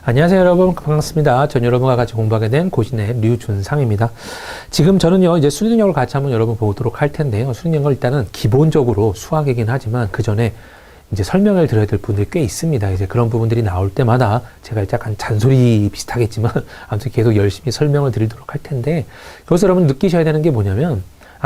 안녕하세요 여러분, 반갑습니다. 전 여러분과 같이 공부하게 된 고신의 류준상입니다. 지금 저는요 이제 수능력을 같이 한번 여러분 보도록 할 텐데요. 수능력을 일단은 기본적으로 수학이긴 하지만 그 전에 이제 설명을 드려야 될 분들이 꽤 있습니다. 이제 그런 부분들이 나올 때마다 제가 약간 잔소리 비슷하겠지만 아무튼 계속 열심히 설명을 드리도록 할 텐데, 여기서 여러분 느끼셔야 되는 게 뭐냐면,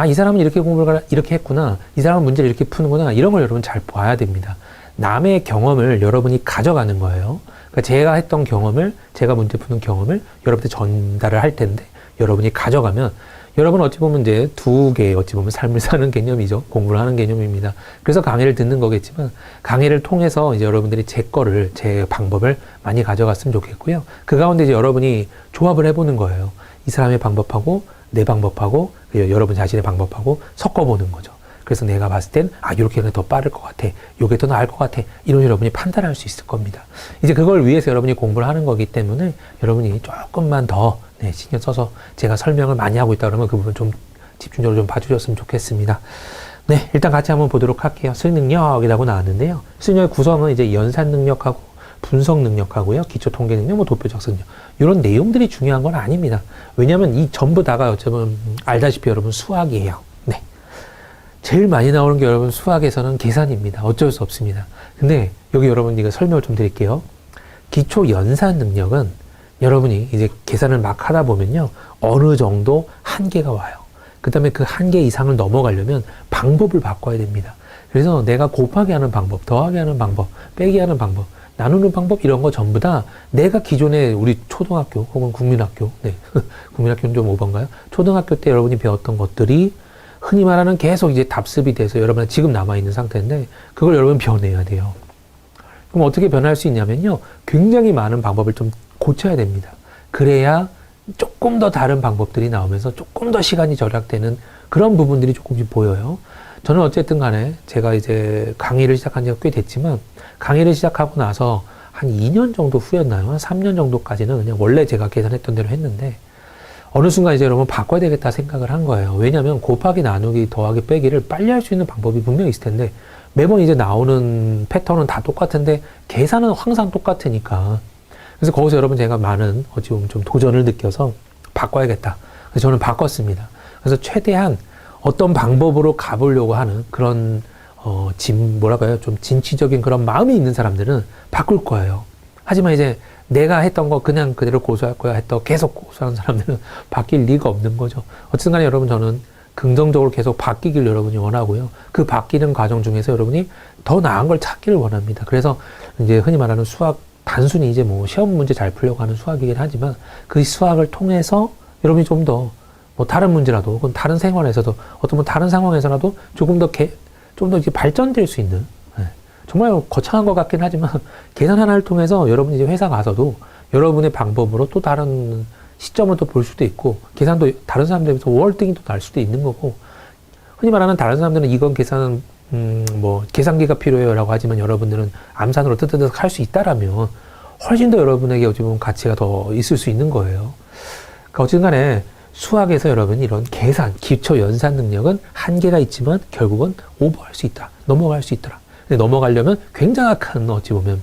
이 사람은 이렇게 공부를 이렇게 했구나, 이 사람은 문제를 이렇게 푸는구나, 이런 걸 여러분 잘 봐야 됩니다. 남의 경험을 여러분이 가져가는 거예요. 그러니까 제가 했던 경험을, 제가 문제 푸는 경험을 여러분한테 전달을 할 텐데, 여러분이 가져가면 여러분 어찌 보면 이제 두 개의 어찌 보면 삶을 사는 개념이죠. 공부를 하는 개념입니다. 그래서 강의를 듣는 거겠지만, 강의를 통해서 이제 여러분들이 제 방법을 많이 가져갔으면 좋겠고요. 그 가운데 이제 여러분이 조합을 해보는 거예요. 이 사람의 방법하고 내 방법하고 여러분 자신의 방법하고 섞어보는 거죠. 그래서 내가 봤을 땐 이렇게 하는 게 더 빠를 것 같아, 요게 더 나을 것 같아, 이런 여러분이 판단할 수 있을 겁니다. 이제 그걸 위해서 여러분이 공부를 하는 거기 때문에 여러분이 조금만 더 신경 써서 제가 설명을 많이 하고 있다 그러면 그 부분 좀 집중적으로 좀 봐주셨으면 좋겠습니다. 네, 일단 같이 한번 보도록 할게요. 수능력이라고 나왔는데요. 수능력의 구성은 이제 연산 능력하고 분석 능력하고요, 기초 통계 능력, 도표 작성 능력, 이런 내용들이 중요한 건 아닙니다. 왜냐하면 이 전부 다가 어쩌면 알다시피 여러분 수학이에요. 네. 제일 많이 나오는 게 여러분 수학에서는 계산입니다. 어쩔 수 없습니다. 근데 여기 여러분 이거 설명을 좀 드릴게요. 기초 연산 능력은 여러분이 이제 계산을 막 하다 보면요, 어느 정도 한계가 와요. 그 다음에 그 한계 이상을 넘어가려면 방법을 바꿔야 됩니다. 그래서 내가 곱하기 하는 방법, 더하기 하는 방법, 빼기 하는 방법, 나누는 방법, 이런 거 전부 다 내가 기존에 우리 초등학교 혹은 국민학교, 국민학교는 좀 오버인가요? 초등학교 때 여러분이 배웠던 것들이 흔히 말하는 계속 이제 답습이 돼서 여러분은 지금 남아있는 상태인데, 그걸 여러분 변해야 돼요. 그럼 어떻게 변할 수 있냐면요, 굉장히 많은 방법을 좀 고쳐야 됩니다. 그래야 조금 더 다른 방법들이 나오면서 조금 더 시간이 절약되는 그런 부분들이 조금씩 보여요. 저는 어쨌든 간에 제가 이제 강의를 시작한 지가 꽤 됐지만, 강의를 시작하고 나서 한 2년 정도 후였나요? 한 3년 정도까지는 그냥 원래 제가 계산했던 대로 했는데, 어느 순간 이제 여러분 바꿔야 되겠다 생각을 한 거예요. 왜냐하면 곱하기, 나누기, 더하기, 빼기를 빨리 할 수 있는 방법이 분명히 있을 텐데, 매번 이제 나오는 패턴은 다 똑같은데 계산은 항상 똑같으니까. 그래서 거기서 여러분 제가 많은 어찌 보면 좀 도전을 느껴서 바꿔야겠다. 그래서 저는 바꿨습니다. 그래서 최대한 어떤 방법으로 가보려고 하는 그런 좀 진취적인 그런 마음이 있는 사람들은 바꿀 거예요. 하지만 이제 내가 했던 거 그냥 그대로 고수할 거야 했던 계속 고수하는 사람들은 바뀔 리가 없는 거죠. 어쨌든 간에 여러분, 저는 긍정적으로 계속 바뀌길 여러분이 원하고요. 그 바뀌는 과정 중에서 여러분이 더 나은 걸 찾기를 원합니다. 그래서 이제 흔히 말하는 수학, 단순히 이제 뭐 시험 문제 잘 풀려고 하는 수학이긴 하지만, 그 수학을 통해서 여러분이 좀 더 다른 문제라도 혹은 다른 생활에서도 어떤 다른 상황에서라도 조금 더 이제 발전될 수 있는, 정말 거창한 것 같긴 하지만 계산 하나를 통해서 여러분이 이제 회사 가서도 여러분의 방법으로 또 다른 시점을 또 볼 수도 있고, 계산도 다른 사람들에 비해서 월등히 또 날 수도 있는 거고, 흔히 말하는 다른 사람들은 이건 계산은 계산기가 필요해요 라고 하지만, 여러분들은 암산으로 뜨뜨득 할 수 있다라면 훨씬 더 여러분에게 어찌 보면 가치가 더 있을 수 있는 거예요. 그러니까 어쨌든 간에 수학에서 여러분 이런 계산, 기초 연산 능력은 한계가 있지만 결국은 오버할 수 있다, 넘어갈 수 있더라. 근데 넘어가려면 굉장한 어찌 보면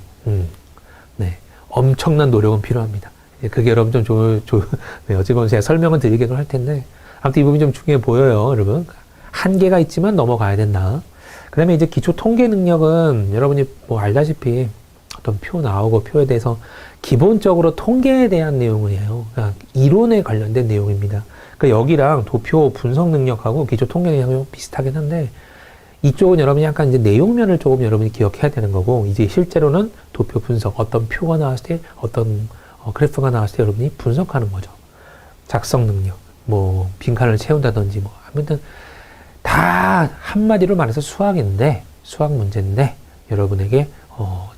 엄청난 노력은 필요합니다. 그게 여러분 좀 어찌 보면 제가 설명을 드리기도 할 텐데, 아무튼 이 부분이 좀 중요해 보여요, 여러분. 한계가 있지만 넘어가야 된다. 그 다음에 이제 기초 통계 능력은 여러분이 알다시피 어떤 표 나오고 표에 대해서 기본적으로 통계에 대한 내용이에요. 그러니까 이론에 관련된 내용입니다. 그러니까 여기랑 도표 분석 능력하고 기초 통계 능력이 비슷하긴 한데, 이쪽은 여러분이 약간 이제 내용면을 조금 여러분이 기억해야 되는 거고, 이제 실제로는 도표 분석, 어떤 표가 나왔을 때, 어떤 그래프가 나왔을 때 여러분이 분석하는 거죠. 작성 능력, 빈칸을 채운다든지, 아무튼 다 한마디로 말해서 수학 문제인데, 여러분에게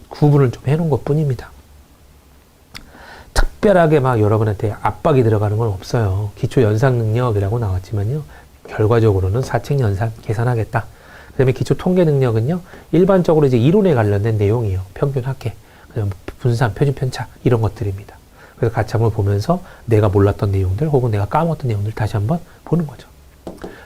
구분을 좀 해놓은 것 뿐입니다. 특별하게 여러분한테 압박이 들어가는 건 없어요. 기초 연산 능력이라고 나왔지만요, 결과적으로는 사칙 연산 계산하겠다. 그 다음에 기초 통계 능력은요, 일반적으로 이제 이론에 관련된 내용이에요. 평균 합계, 그다음 분산, 표준 편차, 이런 것들입니다. 그래서 같이 한번 보면서 내가 몰랐던 내용들 혹은 내가 까먹었던 내용들 다시 한번 보는 거죠.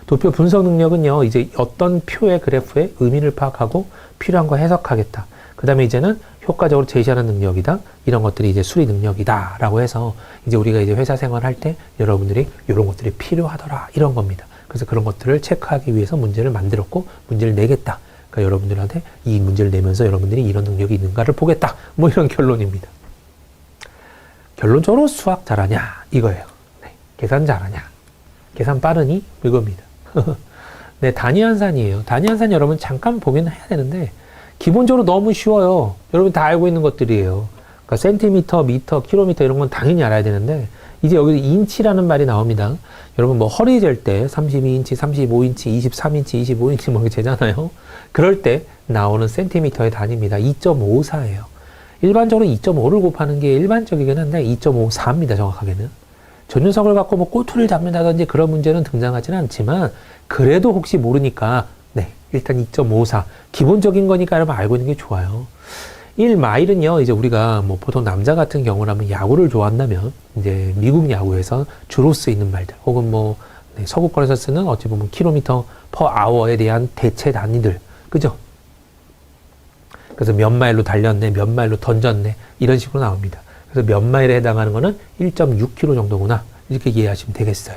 도표 분석 능력은요, 이제 어떤 표의 그래프의 의미를 파악하고 필요한 거 해석하겠다. 그 다음에 이제는 효과적으로 제시하는 능력이다. 이런 것들이 이제 수리 능력이다. 라고 해서 이제 우리가 이제 회사 생활할 때 여러분들이 이런 것들이 필요하더라. 이런 겁니다. 그래서 그런 것들을 체크하기 위해서 문제를 만들었고 문제를 내겠다. 그러니까 여러분들한테 이 문제를 내면서 여러분들이 이런 능력이 있는가를 보겠다. 뭐 이런 결론입니다. 결론적으로 수학 잘하냐 이거예요. 네. 계산 잘하냐, 계산 빠르니 이겁니다. 네, 단위환산이에요. 단위환산 여러분 잠깐 보긴 해야 되는데 기본적으로 너무 쉬워요. 여러분 다 알고 있는 것들이에요. 그러니까 센티미터, 미터, 킬로미터 이런 건 당연히 알아야 되는데 이제 여기 인치라는 말이 나옵니다. 여러분 뭐 허리 잴 때 32인치, 35인치, 23인치, 25인치 뭐 이렇게 재잖아요. 그럴 때 나오는 센티미터의 단위입니다. 2.54예요. 일반적으로 2.5를 곱하는 게 일반적이긴 한데 2.54입니다. 정확하게는. 전유석을 갖고 뭐 꼬투리를 잡는다든지 그런 문제는 등장하지는 않지만 그래도 혹시 모르니까 네, 일단 2.54 기본적인 거니까 여러분 알고 있는 게 좋아요. 1마일은요, 이제 우리가 뭐 보통 남자 같은 경우라면 야구를 좋아한다면 이제 미국 야구에서 주로 쓰이는 말들 혹은 뭐 네, 서구권에서 쓰는 어찌 보면 킬로미터 퍼 아워에 대한 대체 단위들, 그죠? 그래서 몇 마일로 달렸네, 몇 마일로 던졌네 이런 식으로 나옵니다. 그래서 몇 마일에 해당하는 거는 1.6km 정도구나 이렇게 이해하시면 되겠어요.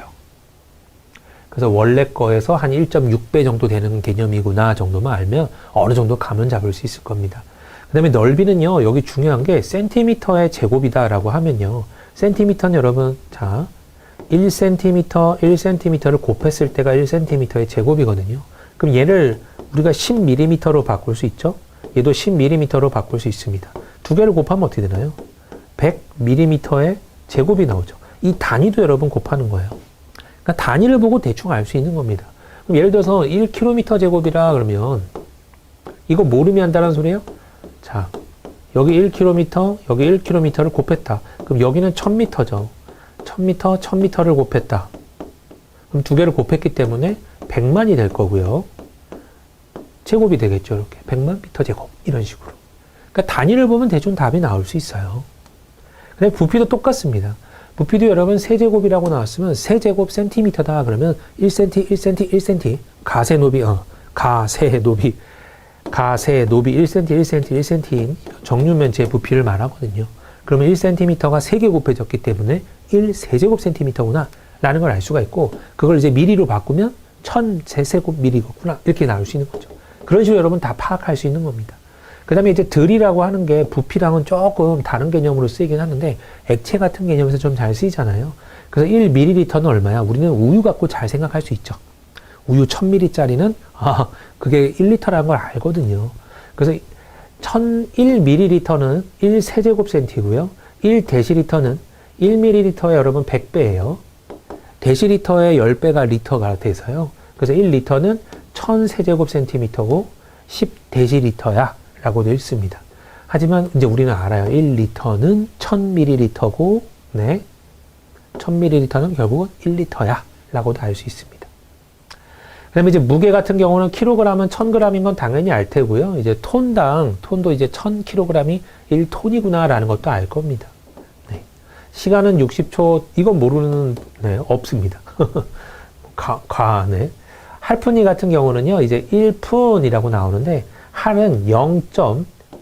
그래서 원래 거에서 한 1.6배 정도 되는 개념이구나 정도만 알면 어느 정도 감은 잡을 수 있을 겁니다. 그 다음에 넓이는요, 여기 중요한 게 센티미터의 제곱이다라고 하면요, 센티미터는 여러분, 자, 1cm, 1cm를 곱했을 때가 1cm의 제곱이거든요. 그럼 얘를 우리가 10mm로 바꿀 수 있죠? 얘도 10mm로 바꿀 수 있습니다. 두 개를 곱하면 어떻게 되나요? 100mm의 제곱이 나오죠. 이 단위도 여러분 곱하는 거예요. 그러니까 단위를 보고 대충 알 수 있는 겁니다. 그럼 예를 들어서 1km 제곱이라 그러면 이거 모르면 한다는 소리예요? 자, 여기 1km, 여기 1km를 곱했다. 그럼 여기는 1000m죠. 1000m, 1000m를 곱했다. 그럼 두 개를 곱했기 때문에 100만이 될 거고요. 제곱이 되겠죠. 이렇게 100만 미터 제곱 이런 식으로. 그러니까 단위를 보면 대충 답이 나올 수 있어요. 근데 부피도 똑같습니다. 부피도 여러분 세제곱이라고 나왔으면 세제곱 센티미터다 그러면 1cm, 1cm, 1cm 가세 높이, 가세 높이 1cm, 1cm, 1cm인 정육면체의 부피를 말하거든요. 그러면 1cm가 3개 곱해졌기 때문에 1세제곱센티미터구나 라는 걸 알 수가 있고, 그걸 이제 미리로 바꾸면 1000제곱미리구나 이렇게 나올 수 있는 거죠. 그런 식으로 여러분 다 파악할 수 있는 겁니다. 그 다음에 이제 들이라고 하는 게 부피랑은 조금 다른 개념으로 쓰이긴 하는데 액체 같은 개념에서 좀 잘 쓰이잖아요. 그래서 1ml는 얼마야? 우리는 우유 갖고 잘 생각할 수 있죠. 우유 1000ml짜리는 그게 1리터라는 걸 알거든요. 그래서 1ml는 1세제곱센티고요. 1데시리터는 1ml의 여러분 100배예요. 데시리터의 10배가 리터가 돼서요. 그래서 1리터는 1000세제곱센티미터고 10데시리터야 라고 되어 있습니다. 하지만 이제 우리는 알아요. 1리터는 1000ml고 네, 1000ml는 결국은 1리터야 라고도 알 수 있습니다. 그 다음에 이제 무게 같은 경우는 킬로그램은 1000g인 건 당연히 알 테고요. 이제 톤도 이제 1000kg이 1톤이구나 라는 것도 알 겁니다. 네. 시간은 60초, 이건 모르는, 네, 없습니다. 네. 할푼이 같은 경우는요, 이제 1푼이라고 나오는데, 할은 0.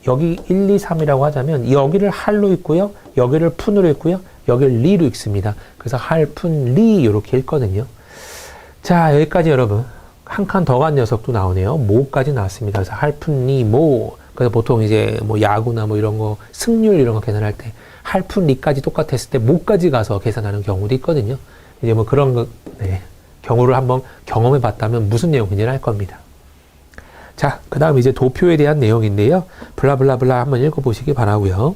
여기 1, 2, 3이라고 하자면, 여기를 할로 읽고요, 여기를 푼으로 읽고요, 여기를 리로 읽습니다. 그래서 할푼, 리, 이렇게 읽거든요. 자, 여기까지 여러분. 한 칸 더 간 녀석도 나오네요. 모까지 나왔습니다. 그래서 할푼리, 모. 그래서 보통 이제 뭐 야구나 뭐 이런 거, 승률 이런 거 계산할 때, 할푼리까지 똑같았을 때 모까지 가서 계산하는 경우도 있거든요. 이제 뭐 그런 거, 네. 경우를 한번 경험해 봤다면 무슨 내용인지를 알 겁니다. 자, 그 다음 이제 도표에 대한 내용인데요. 블라블라블라 한번 읽어보시기 바라고요.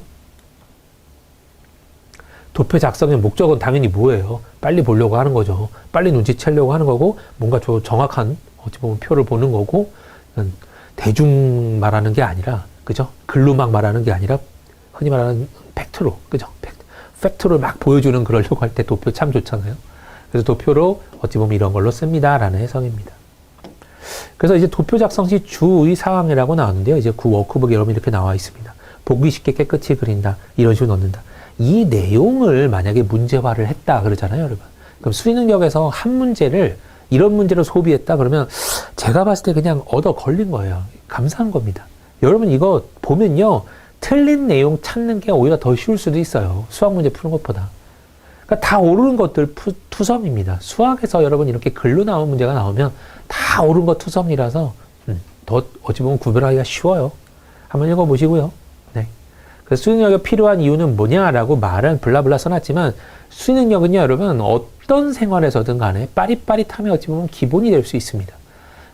도표 작성의 목적은 당연히 뭐예요? 빨리 보려고 하는 거죠. 빨리 눈치채려고 하는 거고, 뭔가 정확한, 어찌 보면 표를 보는 거고, 대중 말하는 게 아니라, 그죠? 글로 막 말하는 게 아니라, 흔히 말하는 팩트로, 그죠? 팩트를 막 보여주는 그러려고 할 때 도표 참 좋잖아요. 그래서 도표로 어찌 보면 이런 걸로 씁니다. 라는 해석입니다. 그래서 이제 도표 작성 시 주의 사항이라고 나오는데요. 이제 그 워크북에 여러분 이렇게 나와 있습니다. 보기 쉽게 깨끗이 그린다. 이런 식으로 넣는다. 이 내용을 만약에 문제화를 했다 그러잖아요, 여러분. 그럼 수리능력에서 한 문제를 이런 문제로 소비했다 그러면 제가 봤을 때 그냥 얻어 걸린 거예요. 감사한 겁니다. 여러분 이거 보면요, 틀린 내용 찾는 게 오히려 더 쉬울 수도 있어요. 수학 문제 푸는 것보다. 그러니까 다 옳은 것들 투성입니다. 수학에서 여러분 이렇게 글로 나온 문제가 나오면 다 옳은 것 투성이라서 더 어찌 보면 구별하기가 쉬워요. 한번 읽어보시고요. 네. 그래서 수능력이 필요한 이유는 뭐냐라고 말은 블라블라 써놨지만 수능력은요, 여러분 어떤 생활에서든 간에 빠릿빠릿함이 어찌 보면 기본이 될 수 있습니다.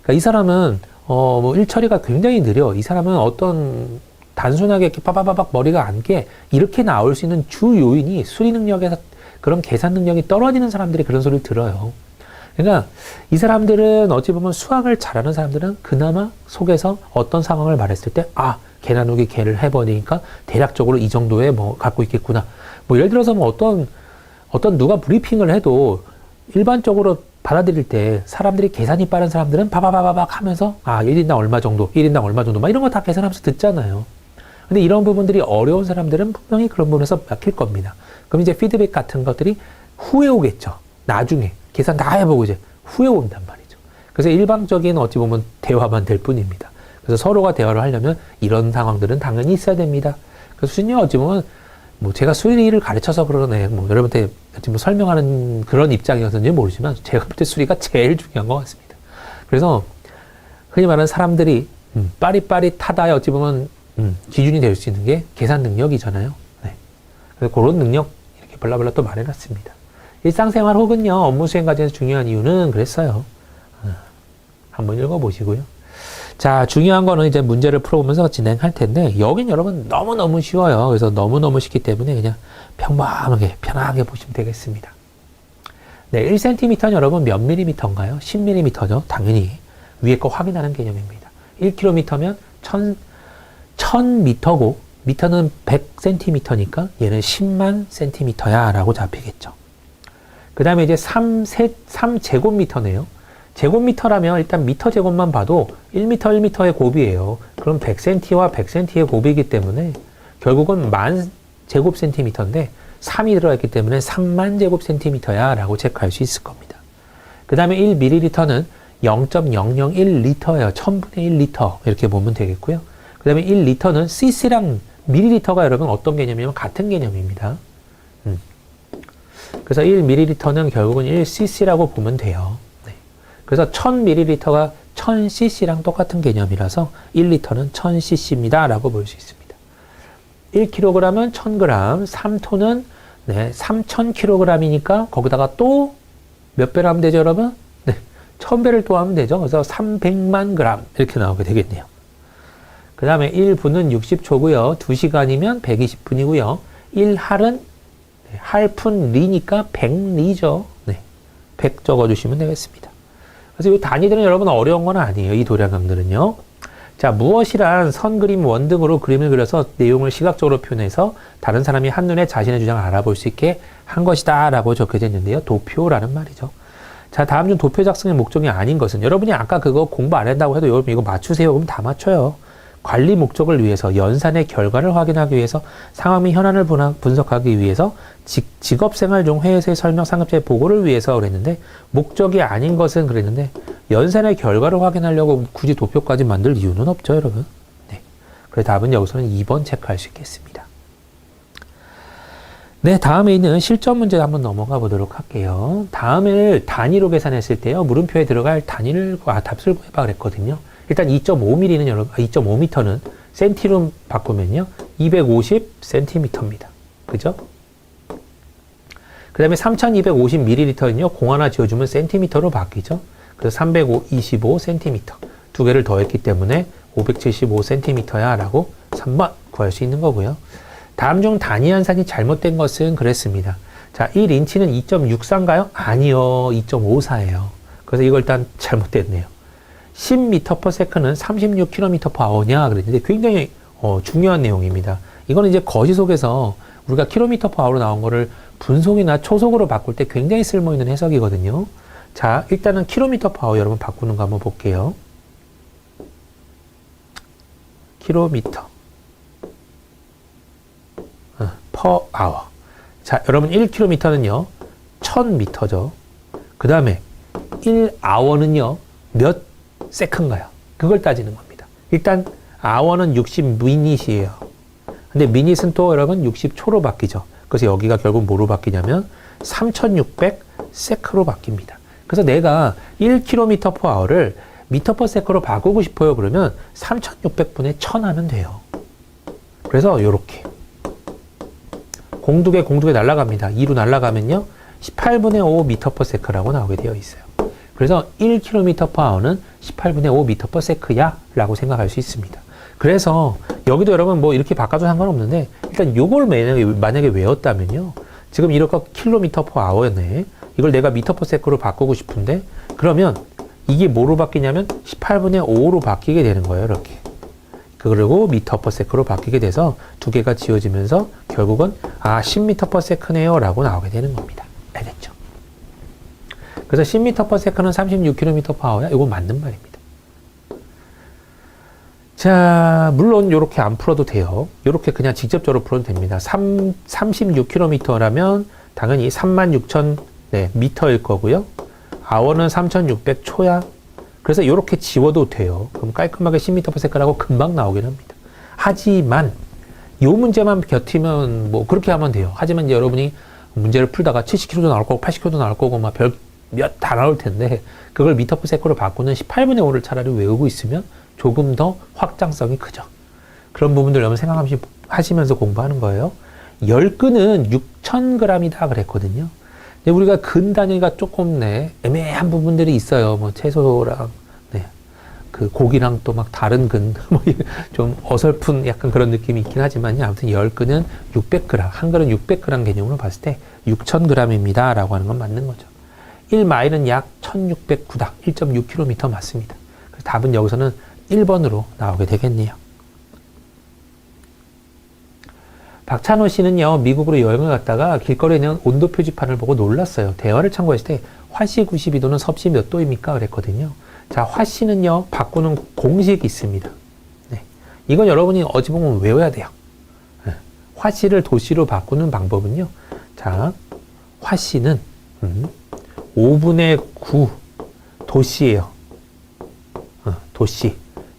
그러니까 이 사람은 뭐 일처리가 굉장히 느려. 이 사람은 어떤 단순하게 이렇게 빠바바박 머리가 안 게 이렇게 나올 수 있는 주 요인이 수리 능력에서 그런 계산 능력이 떨어지는 사람들이 그런 소리를 들어요. 그러니까 이 사람들은 어찌 보면 수학을 잘하는 사람들은 그나마 속에서 어떤 상황을 말했을 때 개 나누기 개를 해버리니까 대략적으로 이 정도의 뭐 갖고 있겠구나. 뭐 예를 들어서 뭐 어떤 누가 브리핑을 해도 일반적으로 받아들일 때 사람들이 계산이 빠른 사람들은 바바바바박 하면서 1인당 얼마 정도, 1인당 얼마 정도 막 이런 거 다 계산하면서 듣잖아요. 근데 이런 부분들이 어려운 사람들은 분명히 그런 부분에서 막힐 겁니다. 그럼 이제 피드백 같은 것들이 후에 오겠죠. 나중에 계산 다 해보고 이제 후에 온단 말이죠. 그래서 일방적인 어찌 보면 대화만 될 뿐입니다. 그래서 서로가 대화를 하려면 이런 상황들은 당연히 있어야 됩니다. 그래서 수준이 어찌 보면 뭐 제가 수리를 가르쳐서 그러네, 뭐 여러분한테 뭐 설명하는 그런 입장이었는지 모르지만 제가 볼 때 수리가 제일 중요한 것 같습니다. 그래서 흔히 말하는 사람들이 빠릿빠릿하다에 어찌 보면 기준이 될 수 있는 게 계산 능력이잖아요. 네. 그래서 그런 능력 이렇게 블라블라 또 말해놨습니다. 일상생활 혹은요 업무 수행 과정에서 중요한 이유는 그랬어요. 한번 읽어보시고요. 자, 중요한 거는 이제 문제를 풀어보면서 진행할 텐데 여긴 여러분 너무너무 쉬워요. 그래서 너무너무 쉽기 때문에 그냥 평범하게 편하게 보시면 되겠습니다. 네, 1cm는 여러분 몇 밀리미터인가요? 10mm죠. 당연히 위에 거 확인하는 개념입니다. 1km면 1000m고 미터는 100cm니까 얘는 10만 cm야 라고 잡히겠죠. 그 다음에 이제 3제곱미터네요. 제곱미터라면 일단 미터 제곱만 봐도 1m, 1m의 곱이에요. 그럼 100cm와 100cm의 곱이기 때문에 결국은 10,000 제곱센티미터인데 3이 들어있기 때문에 3만 제곱센티미터야 라고 체크할 수 있을 겁니다. 그 다음에 1ml는 0.001리터예요. 1000분의 1리터 이렇게 보면 되겠고요. 그 다음에 1리터는 cc랑 밀리리터가 여러분 어떤 개념이냐면 같은 개념입니다. 그래서 1ml는 결국은 1cc라고 보면 돼요. 네. 그래서 1000ml가 1000cc랑 똑같은 개념이라서 1리터는 1000cc입니다 라고 볼 수 있습니다. 1kg은 1000g, 3톤은 3000kg이니까 거기다가 또 몇 배로 하면 되죠, 여러분? 네, 1000배를 또 하면 되죠. 그래서 300만 g 이렇게 나오게 되겠네요. 그 다음에 1분은 60초고요. 2시간이면 120분이고요. 1할은 할푼 리니까 100리죠. 네, 100 적어주시면 되겠습니다. 그래서 이 단위들은 여러분 어려운 건 아니에요. 이 도량강들은요. 자, 무엇이란 선 그림 원등으로 그림을 그려서 내용을 시각적으로 표현해서 다른 사람이 한눈에 자신의 주장을 알아볼 수 있게 한 것이다 라고 적혀져 있는데요. 도표라는 말이죠. 자, 다음 중 도표 작성의 목적이 아닌 것은 여러분이 아까 그거 공부 안 한다고 해도 여러분 이거 맞추세요. 그럼 다 맞춰요. 관리 목적을 위해서 연산의 결과를 확인하기 위해서 상황 및 현안을 분석하기 위해서 직업생활 중 회사의 설명 상급자의 보고를 위해서 그랬는데 목적이 아닌 것은 그랬는데 연산의 결과를 확인하려고 굳이 도표까지 만들 이유는 없죠, 여러분. 네. 그래서 답은 여기서는 2번 체크할 수 있겠습니다. 네, 다음에 있는 실전 문제 한번 넘어가 보도록 할게요. 다음을 단위로 계산했을 때요, 물음표에 들어갈 단위를 답수를 구해봐 그랬거든요. 일단 2.5mm는 여러분, 2.5m는 센티로 바꾸면요, 250cm입니다. 그죠? 그 다음에 3250ml는요, 공 하나 지어주면 센티미터로 바뀌죠. 그래서 325cm. 두 개를 더했기 때문에 575cm야 라고 3번 구할 수 있는 거고요. 다음 중 단위 한산이 잘못된 것은 그랬습니다. 자, 1인치는 2.64인가요? 아니요. 2.54예요. 그래서 이걸 일단 잘못됐네요. 10m/s는 36km/h냐 그랬는데 굉장히 중요한 내용입니다. 이거는 이제 거시속에서 우리가 km/h로 나온 거를 분속이나 초속으로 바꿀 때 굉장히 쓸모있는 해석이거든요. 자, 일단은 km/h 여러분 바꾸는 거 한번 볼게요. km/h. 자, 여러분 1km는요 1000m죠. 그 다음에 1h는요 몇 세컨가요? 그걸 따지는 겁니다. 일단 h는 60미닛이에요. 근데 미닛은 또 여러분 60초로 바뀌죠. 그래서 여기가 결국 뭐로 바뀌냐면 3600 세크로 바뀝니다. 그래서 내가 1km/h를 m/s로 바꾸고 싶어요. 그러면 3600분의 1000 하면 돼요. 그래서 요렇게 공두개 날아갑니다. 2로 날아가면요 18분의 5 m/s라고 나오게 되어 있어요. 그래서 1km/h는 18분의 5 m/s야 라고 생각할 수 있습니다. 그래서 여기도 여러분 뭐 이렇게 바꿔도 상관없는데 일단 요걸 만약에 외웠다면요 지금 이렇게 km/h였네. 이걸 내가 m/s로 바꾸고 싶은데 그러면 이게 뭐로 바뀌냐면 18분의 5로 바뀌게 되는 거예요. 이렇게. 그리고 m/s로 바뀌게 돼서 두 개가 지워지면서 결국은 10m/s네요 라고 나오게 되는 겁니다. 알겠죠? 그래서 10m/s는 36km/h야. 이거 맞는 말입니다. 자, 물론 이렇게 안 풀어도 돼요. 이렇게 그냥 직접적으로 풀어도 됩니다. 36km라면 당연히 36,000 미터일 거고요. hour는 3,600초야. 그래서 이렇게 지워도 돼요. 그럼 깔끔하게 10m/s라고 금방 나오긴 합니다. 하지만 이 문제만 곁이면 뭐 그렇게 하면 돼요. 하지만 이제 여러분이 문제를 풀다가 70km도 나올 거고 80km도 나올 거고 막 별 몇 다 나올 텐데 그걸 m/s로 바꾸는 18분의 5를 차라리 외우고 있으면 조금 더 확장성이 크죠. 그런 부분들 여러분 생각하시면서 공부하는 거예요. 열근은 6,000g이다 그랬거든요. 근데 우리가 근 단위가 조금 애매한 부분들이 있어요. 뭐 채소랑 그 고기랑 또 막 다른 근 좀 어설픈 약간 그런 느낌이 있긴 하지만 아무튼 열근은 600g, 한 근은 600g 개념으로 봤을 때 6,000g입니다 라고 하는 건 맞는 거죠. 1마일은 약 1,609다. 1.6km 맞습니다. 그래서 답은 여기서는 1번으로 나오게 되겠네요. 박찬호 씨는요, 미국으로 여행을 갔다가 길거리에 있는 온도 표지판을 보고 놀랐어요. 대화를 참고했을 때 화씨 92도는 섭씨 몇 도입니까? 그랬거든요. 자, 화씨는요, 바꾸는 공식이 있습니다. 네. 이건 여러분이 어찌 보면 외워야 돼요. 네. 화씨를 도씨로 바꾸는 방법은요. 자, 화씨는 5분의 9 도씨예요. 도씨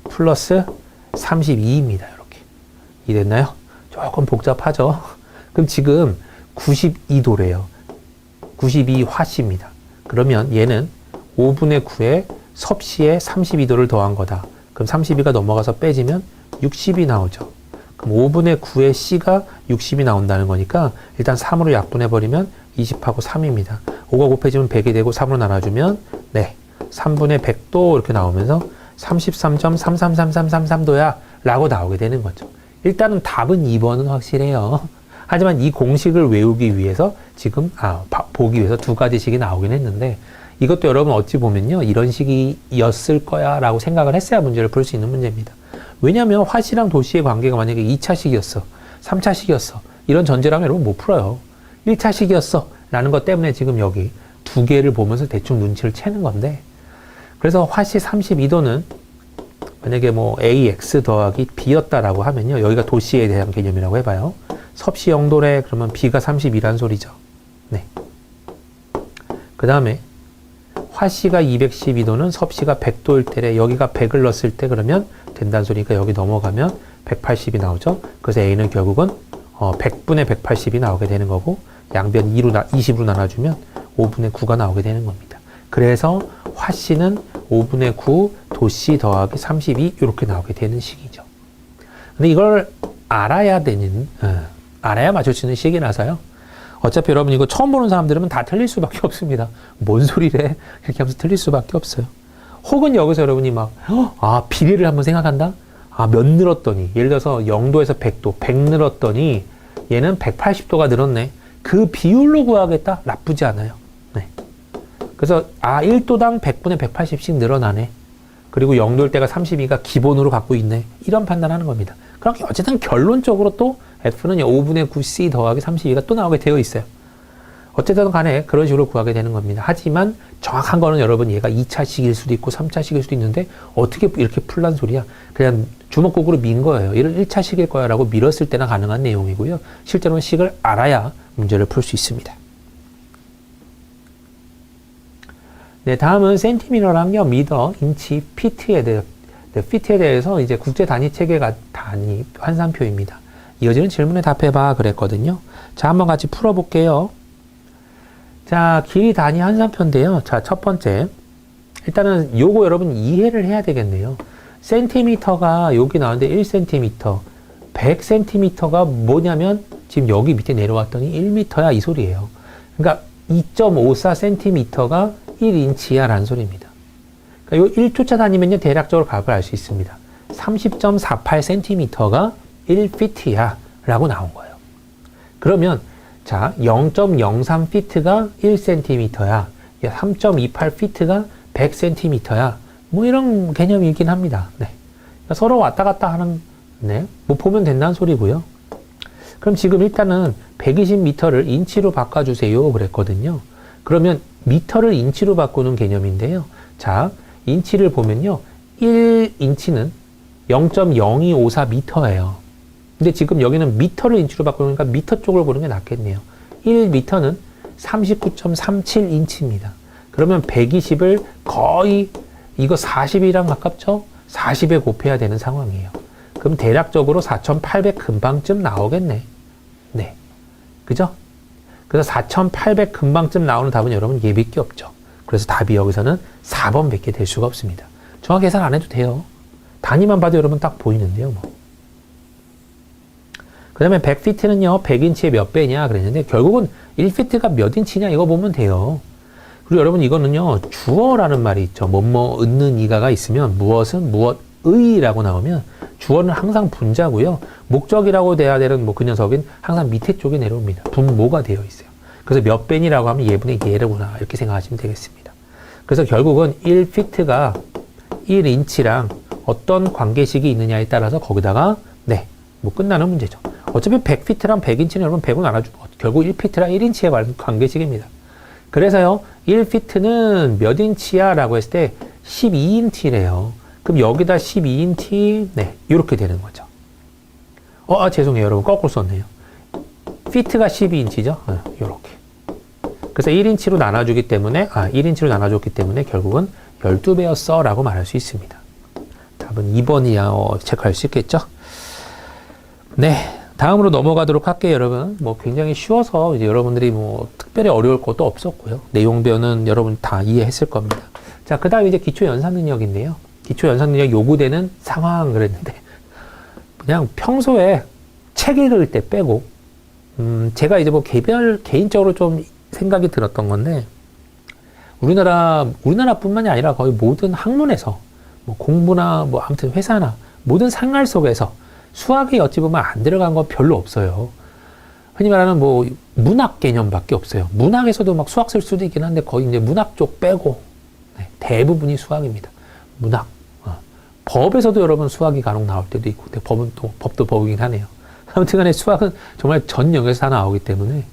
플러스 32입니다. 이렇게. 이해됐나요? 조금 복잡하죠? 그럼 지금 92도래요. 92화씨입니다. 그러면 얘는 5분의 9에 섭씨에 32도를 더한 거다. 그럼 32가 넘어가서 빼지면 60이 나오죠. 그럼 5분의 9에 C가 60이 나온다는 거니까 일단 3으로 약분해버리면 20하고 3입니다. 5가 곱해지면 100이 되고 3으로 나눠주면 3분의 100도 이렇게 나오면서 33.333333도야 라고 나오게 되는 거죠. 일단은 답은 2번은 확실해요. 하지만 이 공식을 외우기 위해서 지금 보기 위해서 두 가지씩이 나오긴 했는데 이것도 여러분 어찌 보면요 이런 식이었을 거야 라고 생각을 했어야 문제를 풀 수 있는 문제입니다. 왜냐하면 화씨랑 도씨의 관계가 만약에 2차식이었어 3차식이었어 이런 전제라면 여러분 못 풀어요. 1차식이었어 라는 것 때문에 지금 여기 두 개를 보면서 대충 눈치를 채는 건데 그래서 화씨 32도는 만약에 뭐 AX 더하기 B였다라고 하면요. 여기가 도씨에 대한 개념이라고 해봐요. 섭씨 0도래 그러면 B가 32란 소리죠. 네. 그 다음에 화씨가 212도는 섭씨가 100도일 때래 여기가 100을 넣었을 때 그러면 된다는 소리니까 여기 넘어가면 180이 나오죠. 그래서 A는 결국은 100분의 180이 나오게 되는 거고 양변 20으로 나눠주면 5분의 9가 나오게 되는 겁니다. 그래서 화씨는 5분의 9 도씨 더하기 32 이렇게 나오게 되는 식이죠. 근데 이걸 알아야 맞출 수 있는 식이라서요. 어차피 여러분 이거 처음 보는 사람들은 다 틀릴 수밖에 없습니다. 뭔 소리래? 이렇게 하면서 틀릴 수밖에 없어요. 혹은 여기서 여러분이 비례를 한번 생각한다? 몇 늘었더니 예를 들어서 0도에서 100도 100 늘었더니 얘는 180도가 늘었네. 그 비율로 구하겠다? 나쁘지 않아요. 네. 그래서 1도당 100분의 180씩 늘어나네. 그리고 0도일 때가 32가 기본으로 갖고 있네. 이런 판단하는 겁니다. 그렇게 어쨌든 결론적으로 또 F는 5분의 9C 더하기 32가 또 나오게 되어 있어요. 어쨌든 간에 그런 식으로 구하게 되는 겁니다. 하지만 정확한 거는 여러분 얘가 2차식일 수도 있고 3차식일 수도 있는데 어떻게 이렇게 풀란 소리야. 그냥 주먹구구로 민 거예요. 이런 1차식일 거야 라고 밀었을 때나 가능한 내용이고요. 실제로는 식을 알아야 문제를 풀 수 있습니다. 네, 다음은 센티미터랑요, 미터, 인치, 피트에 대해서 이제 국제 단위 체계가 단위 환산표입니다. 이어지는 질문에 답해봐 그랬거든요. 자, 한번 같이 풀어볼게요. 자, 길이 단위 한산표인데요. 자, 첫 번째. 일단은 요거 여러분 이해를 해야 되겠네요. 센티미터가 여기 나오는데 1cm, 100cm가 뭐냐면 지금 여기 밑에 내려왔더니 1m야 이 소리예요. 그러니까 2.54cm가 1인치야 라는 소리입니다. 그러니까 요 1초차 다니면요 대략적으로 값을 알 수 있습니다. 30.48cm가 1fit야 라고 나온 거예요. 그러면 자 0.03fit가 1cm야, 3.28fit가 100cm야. 뭐 이런 개념이긴 합니다. 네. 그러니까 서로 왔다 갔다 하는, 네. 뭐 보면 된다는 소리고요. 그럼 지금 일단은 120m를 인치로 바꿔주세요. 그랬거든요. 그러면 미터를 인치로 바꾸는 개념인데요. 자, 인치를 보면요. 1인치는 0.0254m예요. 근데 지금 여기는 미터를 인치로 바꾸니까 미터 쪽을 보는 게 낫겠네요. 1미터는 39.37인치입니다. 그러면 120을 거의 이거 40이랑 가깝죠? 40에 곱해야 되는 상황이에요. 그럼 대략적으로 4,800 금방쯤 나오겠네. 네. 그죠? 그래서 4,800 금방쯤 나오는 답은 여러분 예밖에 없죠. 그래서 답이 여기서는 4번 밖에 될 수가 없습니다. 정확히 계산 안 해도 돼요. 단위만 봐도 여러분 딱 보이는데요. 뭐. 그 다음에 100피트는요, 100인치의 몇 배냐 그랬는데 결국은 1피트가 몇 인치냐 이거 보면 돼요. 그리고 여러분 이거는요, 주어라는 말이 있죠. 뭐뭐 얻는 이가가 있으면 무엇은 무엇의라고 나오면 주어는 항상 분자고요. 목적이라고 돼야 되는 뭐 그 녀석은 항상 밑에 쪽에 내려옵니다. 분모가 되어 있어요. 그래서 몇 배니라고 하면 예분의 예라구나 이렇게 생각하시면 되겠습니다. 그래서 결국은 1피트가 1인치랑 어떤 관계식이 있느냐에 따라서 거기다가 네, 뭐 끝나는 문제죠. 어차피 100피트랑 100인치는 여러분 100은 나눠주고 결국 1피트랑 1인치의 관계식입니다. 그래서요, 1피트는 몇 인치야? 라고 했을 때 12인치래요. 그럼 여기다 12인치, 네, 이렇게 되는 거죠. 죄송해요. 여러분, 거꾸로 썼네요. 피트가 12인치죠? 이렇게. 그래서 1인치로 나눠주기 때문에, 1인치로 나눠줬기 때문에 결국은 12배였어. 라고 말할 수 있습니다. 답은 2번이야. 체크할 수 있겠죠? 네. 다음으로 넘어가도록 할게요, 여러분. 뭐 굉장히 쉬워서 이제 여러분들이 뭐 특별히 어려울 것도 없었고요. 내용변은 여러분 다 이해했을 겁니다. 자, 그 다음에 이제 기초 연산 능력인데요. 기초 연산 능력 요구되는 상황 그랬는데, 그냥 뿐소에 책 읽을 때 빼고, 제가 이제 뭐 개인적으로 좀 생각이 들었던 건데, 우리나라뿐만이 아니라 거의 모든 학문에서, 뭐 공부나 뭐 아무튼 회사나 모든 생활 속에서 수학이 어찌 보면 안 들어간 건 별로 없어요. 흔히 말하는 뭐 문학 개념밖에 없어요. 문학에서도 막 수학 쓸 수도 있긴 한데 거의 이제 문학 쪽 빼고 네, 대부분이 수학입니다. 문학. 법에서도 여러분 수학이 간혹 나올 때도 있고, 근데 법도 법이긴 하네요. 아무튼 간에 수학은 정말 전 영역에서 다 나오기 때문에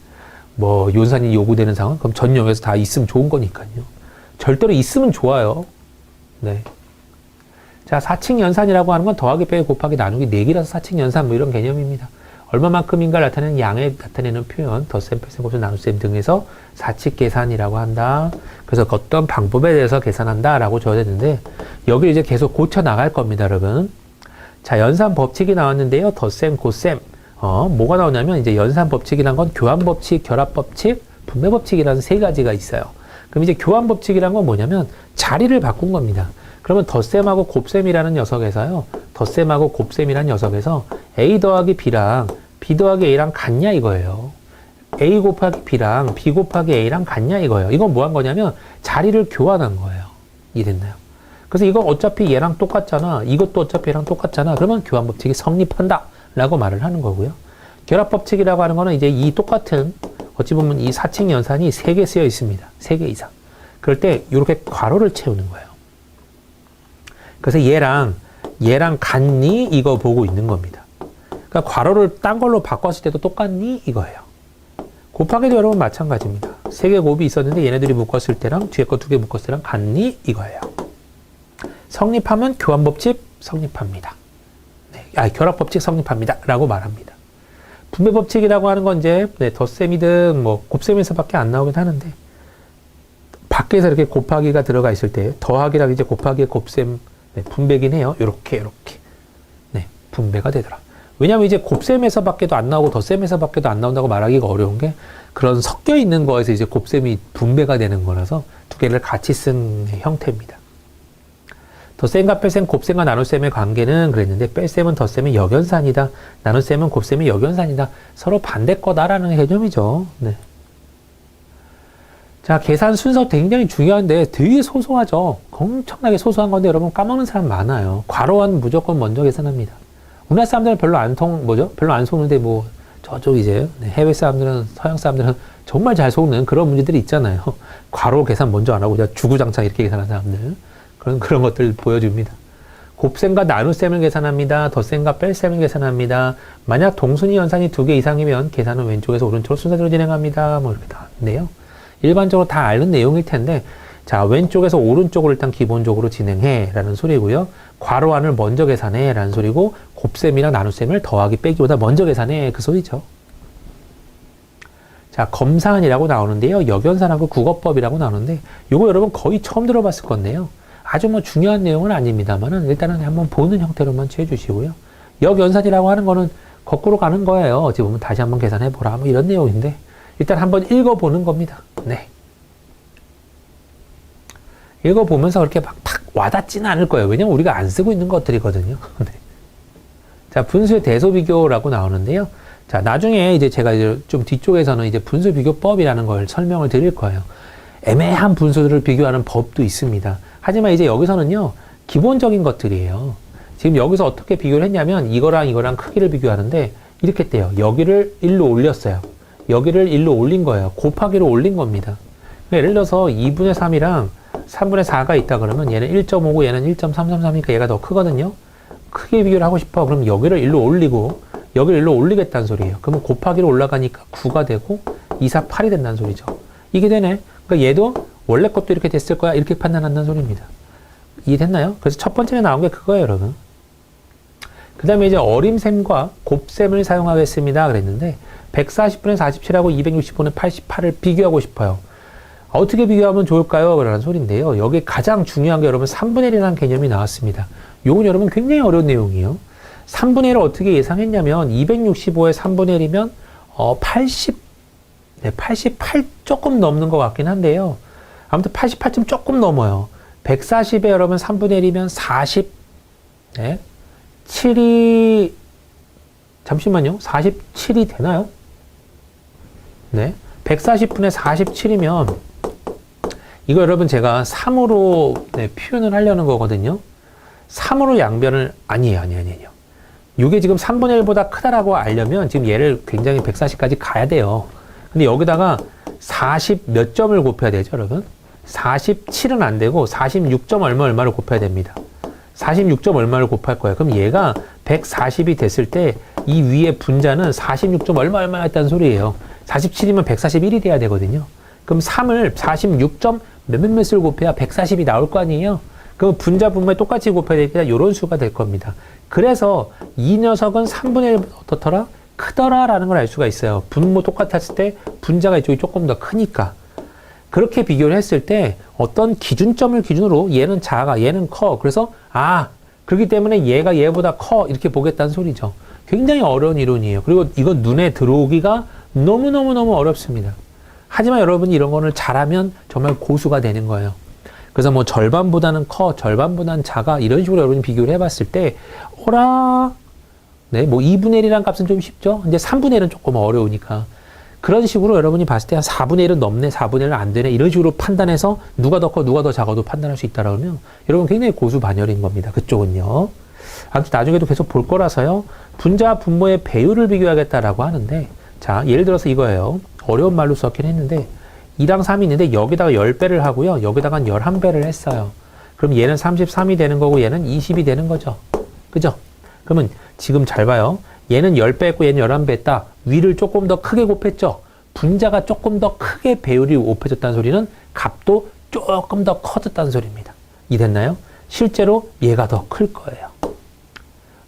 뭐 연산이 요구되는 상황, 그럼 전 영역에서 다 있으면 좋은 거니까요. 절대로 있으면 좋아요. 네. 자, 사칙 연산이라고 하는 건 더하기, 빼기, 곱하기, 나누기, 내기라서 사칙 연산 뭐 이런 개념입니다. 얼마만큼인가를 나타내는 양을 나타내는 표현, 덧셈, 뺄셈, 곱셈, 나눗셈 등에서 사칙 계산이라고 한다. 그래서 어떤 방법에 대해서 계산한다라고 줘야 되는데 여기 이제 계속 고쳐 나갈 겁니다, 여러분. 자, 연산 법칙이 나왔는데요. 덧셈, 곱셈. 뭐가 나오냐면 이제 연산 법칙이란 건 교환 법칙, 결합 법칙, 분배 법칙이라는 세 가지가 있어요. 그럼 이제 교환 법칙이란 건 뭐냐면 자리를 바꾼 겁니다. 그러면 덧셈하고 곱셈이라는 녀석에서요. 덧셈하고 곱셈이라는 녀석에서 A 더하기 B랑 B 더하기 A랑 같냐 이거예요. A 곱하기 B랑 B 곱하기 A랑 같냐 이거예요. 이건 뭐 한 거냐면 자리를 교환한 거예요. 이해됐나요? 그래서 이거 어차피 얘랑 똑같잖아. 이것도 어차피 얘랑 똑같잖아. 그러면 교환 법칙이 성립한다. 라고 말을 하는 거고요. 결합 법칙이라고 하는 거는 이제 이 똑같은 어찌 보면 이 사칙 연산이 3개 쓰여 있습니다. 3개 이상. 그럴 때 이렇게 괄호를 채우는 거예요. 그래서 얘랑 같니? 이거 보고 있는 겁니다. 그러니까 괄호를 딴 걸로 바꿨을 때도 똑같니? 이거예요. 곱하기도 여러분 마찬가지입니다. 3개 곱이 있었는데 얘네들이 묶었을 때랑 뒤에 거 2개 묶었을 때랑 같니? 이거예요. 성립하면 교환법칙 성립합니다. 네, 결합법칙 성립합니다. 라고 말합니다. 분배법칙이라고 하는 건 이제 덧셈이든 뭐 곱셈에서밖에 안 나오긴 하는데 밖에서 이렇게 곱하기가 들어가 있을 때 더하기랑 이제 곱하기의 곱셈 분배긴 해요. 요렇게 네, 분배가 되더라. 왜냐하면 이제 곱셈에서밖에도 안 나오고 덧셈에서밖에도 안 나온다고 말하기가 어려운 게 그런 섞여 있는 거에서 이제 곱셈이 분배가 되는 거라서 두 개를 같이 쓴 형태입니다. 덧셈과 뺄셈, 곱셈과 나눗셈의 관계는 그랬는데 뺄셈은 덧셈의 역연산이다. 나눗셈은 곱셈의 역연산이다. 서로 반대 거다라는 개념이죠. 네. 자, 계산 순서 굉장히 중요한데 되게 소소하죠. 엄청나게 소소한 건데 여러분 까먹는 사람 많아요. 괄호한 무조건 먼저 계산합니다. 우리나라 사람들은 별로 별로 안 속는데 뭐 저쪽 이제 해외 사람들은 서양 사람들은 정말 잘 속는 그런 문제들이 있잖아요. 괄호 계산 먼저 안 하고 그냥 주구장창 이렇게 계산하는 사람들. 그런 것들 보여줍니다. 곱셈과 나눗셈을 계산합니다. 덧셈과 뺄셈을 계산합니다. 만약 동순위 연산이 2개 이상이면 계산은 왼쪽에서 오른쪽으로 순서대로 진행합니다. 뭐 이렇게 나왔는데요. 일반적으로 다 아는 내용일 텐데, 자, 왼쪽에서 오른쪽으로 일단 기본적으로 진행해 라는 소리고요. 괄호 안을 먼저 계산해 라는 소리고, 곱셈이랑 나눗셈을 더하기 빼기보다 먼저 계산해 그 소리죠. 자, 검산이라고 나오는데요. 역연산하고 국어법이라고 나오는데, 요거 여러분 거의 처음 들어봤을 건데요. 아주 뭐 중요한 내용은 아닙니다만은 일단은 한번 보는 형태로만 취해주시고요. 역연산이라고 하는 거는 거꾸로 가는 거예요. 어찌 보면 다시 한번 계산해보라. 뭐 이런 내용인데, 일단 한번 읽어보는 겁니다. 네. 읽어보면서 그렇게 막 탁 와닿지는 않을 거예요. 왜냐면 우리가 안 쓰고 있는 것들이거든요. 네. 자, 분수의 대소 비교라고 나오는데요. 자, 나중에 이제 제가 이제 좀 뒤쪽에서는 이제 분수 비교법이라는 걸 설명을 드릴 거예요. 애매한 분수들을 비교하는 법도 있습니다. 하지만 이제 여기서는요, 기본적인 것들이에요. 지금 여기서 어떻게 비교를 했냐면, 이거랑 크기를 비교하는데, 이렇게 했대요. 여기를 1로 올렸어요. 여기를 1로 올린 거예요. 곱하기로 올린 겁니다. 예를 들어서 2분의 3이랑 3분의 4가 있다 그러면 얘는 1.5고 얘는 1.333이니까 얘가 더 크거든요. 크게 비교를 하고 싶어. 그럼 여기를 1로 올리고, 여기를 1로 올리겠다는 소리예요. 그러면 곱하기로 올라가니까 9가 되고, 2, 4, 8이 된다는 소리죠. 이게 되네. 그러니까 얘도 원래 것도 이렇게 됐을 거야. 이렇게 판단한다는 소리입니다. 이해됐나요? 그래서 첫 번째에 나온 게 그거예요, 여러분. 그 다음에 이제 어림셈과 곱셈을 사용하겠습니다. 그랬는데, 140분의 47하고 260분의 88을 비교하고 싶어요. 어떻게 비교하면 좋을까요? 라는 소리인데요. 여기 가장 중요한 게 여러분 3분의 1이라는 개념이 나왔습니다. 요건 여러분 굉장히 어려운 내용이에요. 3분의 1을 어떻게 예상했냐면 265의 3분의 1이면 88 조금 넘는 것 같긴 한데요. 아무튼 88점 조금 넘어요. 140에 여러분 3분의 1이면 40, 네. 7이, 잠시만요. 47이 되나요? 네. 140분의 47이면, 이거 여러분 제가 3으로 네, 표현을 하려는 거거든요. 3으로 양변을, 아니에요. 이게 지금 3분의 1보다 크다라고 알려면 지금 얘를 굉장히 140까지 가야 돼요. 근데 여기다가 40 몇 점을 곱해야 되죠, 여러분? 47은 안 되고 46점 얼마를 곱해야 됩니다. 46점 얼마를 곱할 거예요. 그럼 얘가 140이 됐을 때 이 위에 분자는 46점 얼마였다는 소리예요. 47이면 141이 돼야 되거든요. 그럼 3을 46점 몇몇을 곱해야 140이 나올 거 아니에요. 그럼 분자 분모에 똑같이 곱해야 되니까 이런 수가 될 겁니다. 그래서 이 녀석은 3분의 1 어떻더라? 크더라 라는 걸 알 수가 있어요. 분모 똑같았을 때 분자가 이쪽이 조금 더 크니까. 그렇게 비교를 했을 때 어떤 기준점을 기준으로 얘는 작아, 얘는 커. 그래서 그렇기 때문에 얘가 얘보다 커 이렇게 보겠다는 소리죠. 굉장히 어려운 이론이에요. 그리고 이건 눈에 들어오기가 너무너무 어렵습니다. 하지만 여러분이 이런 거를 잘하면 정말 고수가 되는 거예요. 그래서 뭐 절반보다는 커, 절반보다는 작아 이런 식으로 여러분이 비교를 해봤을 때 네, 뭐 2분의 1이란 값은 좀 쉽죠. 이제 3분의 1은 조금 어려우니까. 그런 식으로 여러분이 봤을 때 한 4분의 1은 넘네, 4분의 1은 안 되네. 이런 식으로 판단해서 누가 더 커, 누가 더 작아도 판단할 수 있다라고 하면 여러분 굉장히 고수반열인 겁니다. 그쪽은요. 아무튼 나중에도 계속 볼 거라서요. 분자, 분모의 배율을 비교하겠다라고 하는데 자, 예를 들어서 이거예요. 어려운 말로 썼긴 했는데 2랑 3이 있는데 여기다가 10배를 하고요. 여기다가 11배를 했어요. 그럼 얘는 33이 되는 거고 얘는 20이 되는 거죠. 그죠? 그러면 지금 잘 봐요. 얘는 10배 했고 얘는 11배 했다. 위를 조금 더 크게 곱했죠. 분자가 조금 더 크게 배율이 곱해졌다는 소리는 값도 조금 더 커졌다는 소리입니다. 이해됐나요? 실제로 얘가 더 클 거예요.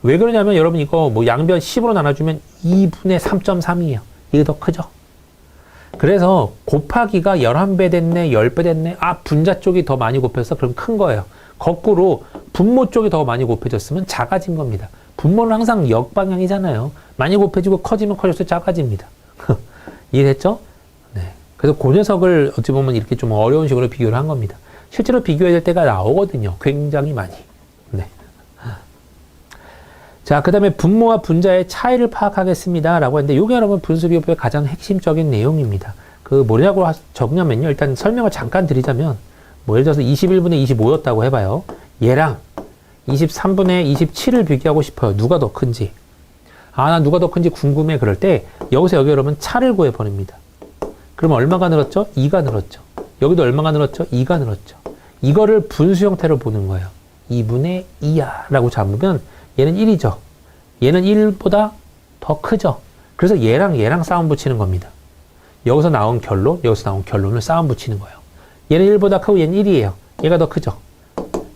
왜 그러냐면 여러분 이거 뭐 양변 10으로 나눠주면 2분의 3.3이에요. 이게 더 크죠? 그래서 곱하기가 11배 됐네, 10배 됐네. 분자 쪽이 더 많이 곱해서 그럼 큰 거예요. 거꾸로 분모 쪽이 더 많이 곱해졌으면 작아진 겁니다. 분모는 항상 역방향이잖아요. 많이 곱해지고 커지면 커질수록 작아집니다. 이해됐죠? 네. 그래서 그 녀석을 어찌 보면 이렇게 좀 어려운 식으로 비교를 한 겁니다. 실제로 비교해야 될 때가 나오거든요. 굉장히 많이. 네. 자, 그 다음에 분모와 분자의 차이를 파악하겠습니다. 라고 했는데, 요게 여러분 분수비교법의 가장 핵심적인 내용입니다. 그 뭐냐고 적냐면요. 일단 설명을 잠깐 드리자면, 뭐 예를 들어서 21분의 25였다고 해봐요. 얘랑 23분의 27을 비교하고 싶어요. 누가 더 큰지. 아, 나 누가 더 큰지 궁금해. 그럴 때, 여기서 여기 여러분 차를 구해버립니다. 그럼 얼마가 늘었죠? 2가 늘었죠. 여기도 얼마가 늘었죠? 2가 늘었죠. 이거를 분수 형태로 보는 거예요. 2분의 2야 라고 잡으면 얘는 1이죠. 얘는 1보다 더 크죠. 그래서 얘랑 싸움 붙이는 겁니다. 여기서 나온 결론, 여기서 나온 결론을 싸움 붙이는 거예요. 얘는 1보다 크고 얘는 1이에요. 얘가 더 크죠.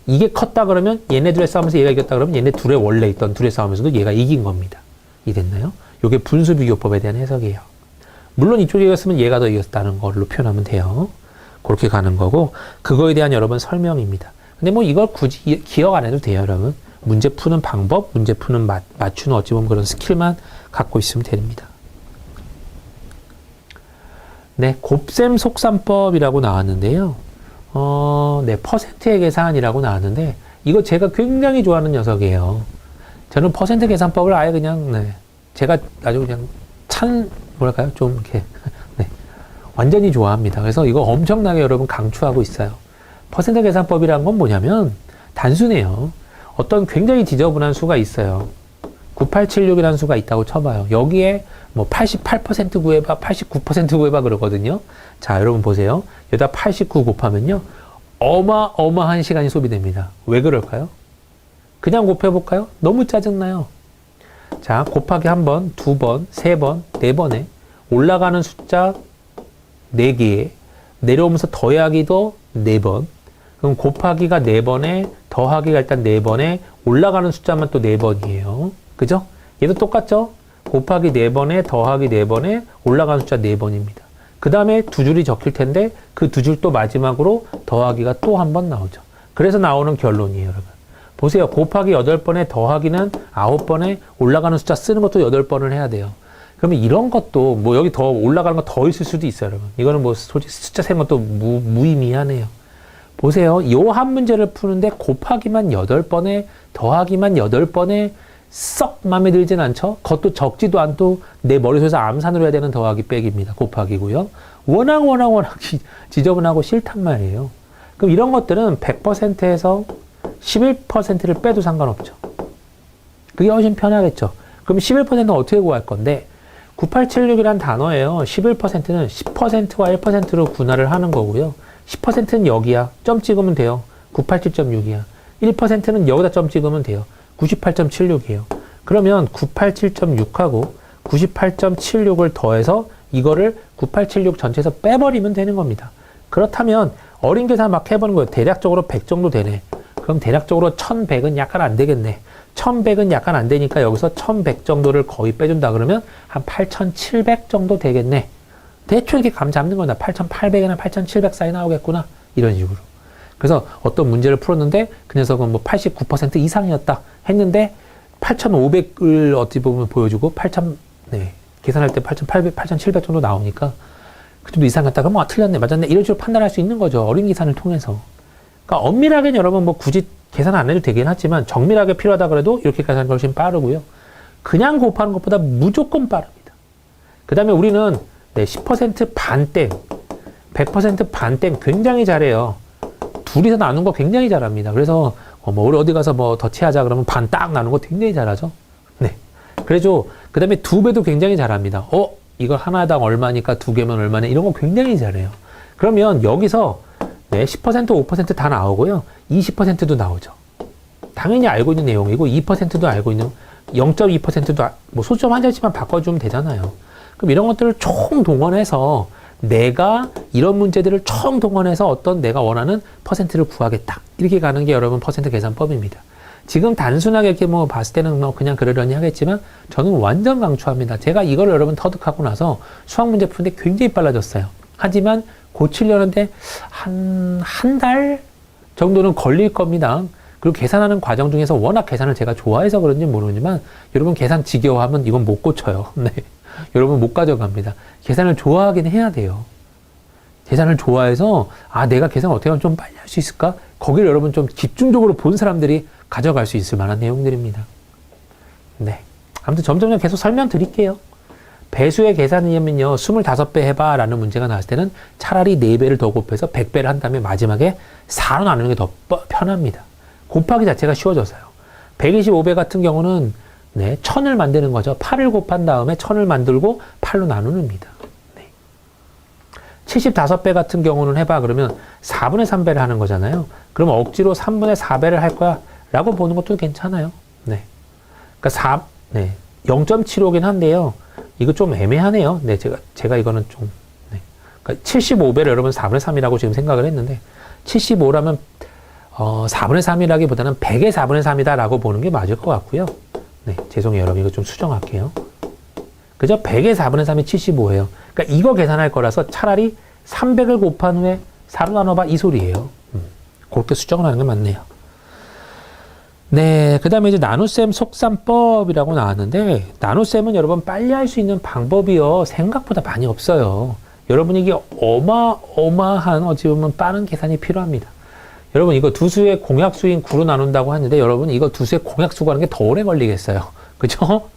이게 컸다 그러면 얘네 둘의 싸움에서 얘가 이겼다 그러면 얘네 둘의 원래 있던 둘의 싸움에서도 얘가 이긴 겁니다. 이해됐나요? 이게 분수비교법에 대한 해석이에요. 물론 이쪽이 이겼으면 얘가 더 이겼다는 걸로 표현하면 돼요. 그렇게 가는 거고, 그거에 대한 여러분 설명입니다. 근데 뭐 이걸 굳이 기억 안 해도 돼요, 여러분. 문제 푸는 방법, 문제 푸는 맞추는 어찌 보면 그런 스킬만 갖고 있으면 됩니다. 네, 곱셈 속셈법이라고 나왔는데요. 네, 퍼센트의 계산이라고 나왔는데, 이거 제가 굉장히 좋아하는 녀석이에요. 저는 퍼센트 계산법을 아예 그냥, 네, 제가 아주 그냥 뭐랄까요? 좀 이렇게, 네, 완전히 좋아합니다. 그래서 이거 엄청나게 여러분 강추하고 있어요. 퍼센트 계산법이란 건 뭐냐면, 단순해요. 어떤 굉장히 지저분한 수가 있어요. 9876이라는 수가 있다고 쳐봐요. 여기에 뭐 88% 구해봐, 89% 구해봐 그러거든요. 자, 여러분 보세요. 여기다 89 곱하면요. 어마어마한 시간이 소비됩니다. 왜 그럴까요? 그냥 곱해볼까요? 너무 짜증나요. 자, 곱하기 한 번, 두 번, 세 번, 네 번에 올라가는 숫자 4개에 내려오면서 더하기도 4번. 그럼 곱하기가 4번에 더하기가 일단 4번에 올라가는 숫자만 또 4번이에요. 그죠? 얘도 똑같죠? 곱하기 4번에 더하기 4번에 올라가는 숫자 4번입니다. 그 다음에 두 줄이 적힐 텐데 그 두 줄 또 마지막으로 더하기가 또 한 번 나오죠. 그래서 나오는 결론이에요, 여러분. 보세요. 곱하기 8번에 더하기는 9번에 올라가는 숫자 쓰는 것도 8번을 해야 돼요. 그러면 이런 것도 뭐 여기 더 올라가는 거 더 있을 수도 있어요, 여러분. 이거는 뭐 솔직히 숫자 세는 것도 무의미하네요. 보세요. 요 한 문제를 푸는데 곱하기만 8번에 더하기만 8번에 썩 마음에 들진 않죠? 그것도 적지도 않고 내 머릿속에서 암산으로 해야 되는 더하기 빼기입니다. 곱하기고요. 워낙 지저분하고 싫단 말이에요. 그럼 이런 것들은 100%에서 11%를 빼도 상관없죠. 그게 훨씬 편하겠죠. 그럼 11%는 어떻게 구할 건데 9876이란 단어예요. 11%는 10%와 1%로 분할을 하는 거고요. 10%는 여기야. 점 찍으면 돼요. 987.6이야. 1%는 여기다 점 찍으면 돼요. 98.76이에요. 그러면 987.6하고 98.76을 더해서 이거를 9876 전체에서 빼버리면 되는 겁니다. 그렇다면 어린 계산 막 해보는 거예요. 대략적으로 100 정도 되네. 그럼 대략적으로 1100은 약간 안 되겠네. 1100은 약간 안 되니까 여기서 1100 정도를 거의 빼준다 그러면 한 8700 정도 되겠네. 대충 이렇게 감 잡는 거다. 8800이나 8700 사이 나오겠구나. 이런 식으로. 그래서 어떤 문제를 풀었는데 그 녀석은 뭐 89% 이상이었다 했는데 8500을 어떻게 보면 보여주고 8000, 네. 계산할 때 8800, 8700 정도 나오니까 그 정도 이상이었다. 그럼 틀렸네, 맞았네. 이런 식으로 판단할 수 있는 거죠. 어린 계산을 통해서. 그러니까 엄밀하게는 여러분 뭐 굳이 계산 안 해도 되긴 하지만 정밀하게 필요하다 그래도 이렇게 계산하는 게 훨씬 빠르고요. 그냥 곱하는 것보다 무조건 빠릅니다. 그 다음에 우리는 네, 10% 반땡, 100% 반땡 굉장히 잘해요. 둘이서 나눈 거 굉장히 잘합니다. 그래서 뭐 우리 어디 가서 뭐 더치하자 그러면 반 딱 나눈 거 굉장히 잘하죠. 네. 그래서 그 다음에 2배도 굉장히 잘합니다. 이거 하나당 얼마니까 2개면 얼마네 이런 거 굉장히 잘해요. 그러면 여기서 네, 10%, 5% 다 나오고요. 20%도 나오죠. 당연히 알고 있는 내용이고 2%도 알고 있는 0.2%도 뭐 소점 한 자릿수만 바꿔주면 되잖아요. 그럼 이런 것들을 총 동원해서 내가 이런 문제들을 총 동원해서 어떤 내가 원하는 퍼센트를 구하겠다. 이렇게 가는 게 여러분 퍼센트 계산법입니다. 지금 단순하게 이렇게 뭐 봤을 때는 뭐 그냥 그러려니 하겠지만 저는 완전 강추합니다. 제가 이걸 여러분 터득하고 나서 수학 문제 푸는데 굉장히 빨라졌어요. 하지만 고치려는데 한 달 정도는 걸릴 겁니다. 그리고 계산하는 과정 중에서 워낙 계산을 제가 좋아해서 그런지 모르지만 여러분 계산 지겨워하면 이건 못 고쳐요. 네. 여러분 못 가져갑니다. 계산을 좋아하긴 해야 돼요. 계산을 좋아해서 내가 계산 어떻게 하면 좀 빨리 할 수 있을까? 거기를 여러분 좀 집중적으로 본 사람들이 가져갈 수 있을 만한 내용들입니다. 네. 아무튼 점점 계속 설명드릴게요. 배수의 계산이면요, 25배 해봐 라는 문제가 나왔을 때는 차라리 4배를 더 곱해서 100배를 한 다음에 마지막에 4로 나누는 게 더 편합니다. 곱하기 자체가 쉬워져서요. 125배 같은 경우는 1000을 만드는 거죠. 8을 곱한 다음에 1000을 만들고 8로 나누는입니다. 75배 같은 경우는 해봐 그러면 4분의 3배를 하는 거잖아요. 그럼 억지로 3분의 4배를 할 거야 라고 보는 것도 괜찮아요. 네. 그러니까 0.75긴 한데요. 이거 좀 애매하네요. 네, 제가 이거는 좀, 그러니까 75배를 여러분 4분의 3이라고 지금 생각을 했는데, 75라면, 4분의 3이라기보다는 100의 4분의 3이다라고 보는 게 맞을 것 같고요. 네, 죄송해요. 여러분. 이거 좀 수정할게요. 그죠? 100의 4분의 3이 75예요. 그러니까 이거 계산할 거라서 차라리 300을 곱한 후에 4로 나눠봐 이 소리예요. 그렇게 수정을 하는 게 맞네요. 네, 그 다음에 이제 나눗셈 속셈법이라고 나왔는데, 나눗셈은 여러분 빨리 할 수 있는 방법이요, 생각보다 많이 없어요. 여러분 이게 어마어마한 어찌 보면 빠른 계산이 필요합니다. 여러분 이거 두 수의 공약수인 9로 나눈다고 하는데, 여러분 이거 두 수의 공약수가 하는 게 더 오래 걸리겠어요. 그죠?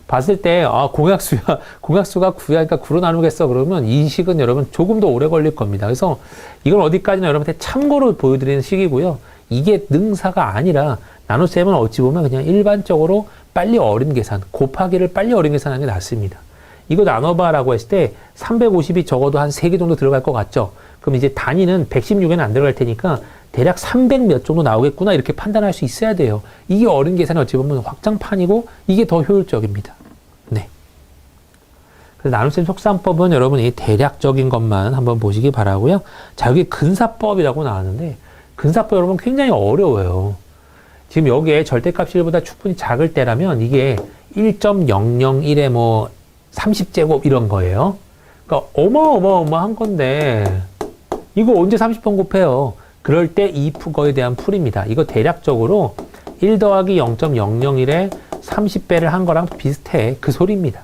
봤을 때, 공약수가 9야, 그러니까 9로 나누겠어. 그러면 이 식은 여러분 조금 더 오래 걸릴 겁니다. 그래서 이건 어디까지나 여러분한테 참고로 보여드리는 식이고요. 이게 능사가 아니라 나눗셈은 어찌 보면 그냥 일반적으로 빨리 어림 계산, 곱하기를 빨리 어림 계산하는 게 낫습니다. 이거 나눠봐라고 했을 때 350이 적어도 한 3개 정도 들어갈 것 같죠? 그럼 이제 단위는 116에는 안 들어갈 테니까 대략 300 몇 정도 나오겠구나 이렇게 판단할 수 있어야 돼요. 이게 어림 계산이 어찌 보면 확장판이고 이게 더 효율적입니다. 네. 그래서 나눗셈 속셈법은 여러분이 대략적인 것만 한번 보시기 바라고요. 자, 여기 근사법이라고 나왔는데, 근사법 여러분 굉장히 어려워요. 지금 여기에 절대값이 1보다 충분히 작을 때라면 이게 1.001의 뭐 30제곱 이런 거예요. 그러니까 어마어마한 건데 이거 언제 30번 곱해요? 그럴 때 이 거에 대한 풀입니다. 이거 대략적으로 1 더하기 0.001에 30배를 한 거랑 비슷해. 그 소리입니다.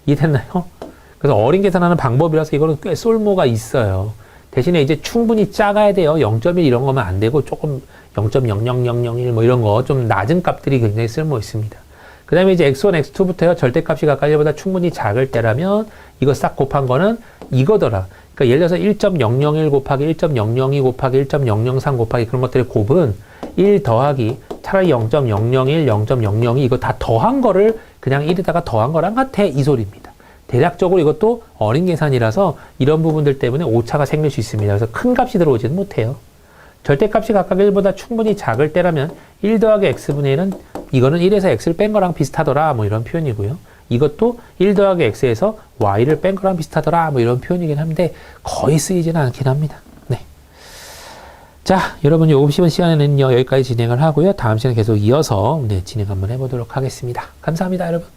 이해됐나요? 그래서 어린 계산하는 방법이라서 이거는 꽤 쏠모가 있어요. 대신에 이제 충분히 작아야 돼요. 0.1 이런 거면 안 되고 조금 0.00001 뭐 이런 거 좀 낮은 값들이 굉장히 쓸모 있습니다. 그 다음에 이제 x1, x2부터요. 절대값이 가까이 1보다 충분히 작을 때라면 이거 싹 곱한 거는 이거더라. 그러니까 예를 들어서 1.001 곱하기 1.002 곱하기 1.003 곱하기 그런 것들의 곱은 1 더하기 차라리 0.001, 0.002 이거 다 더한 거를 그냥 1에다가 더한 거랑 같아 이 소리입니다. 대략적으로 이것도 어린 계산이라서 이런 부분들 때문에 오차가 생길 수 있습니다. 그래서 큰 값이 들어오지는 못해요. 절대값이 각각 1보다 충분히 작을 때라면 1 더하기 x분의 1은 이거는 1에서 x를 뺀 거랑 비슷하더라 뭐 이런 표현이고요. 이것도 1 더하기 x에서 y를 뺀 거랑 비슷하더라 뭐 이런 표현이긴 한데 거의 쓰이지는 않긴 합니다. 네. 자, 여러분 요금 씹은 시간에는요 여기까지 진행을 하고요. 다음 시간에 계속 이어서 진행 한번 해보도록 하겠습니다. 감사합니다, 여러분.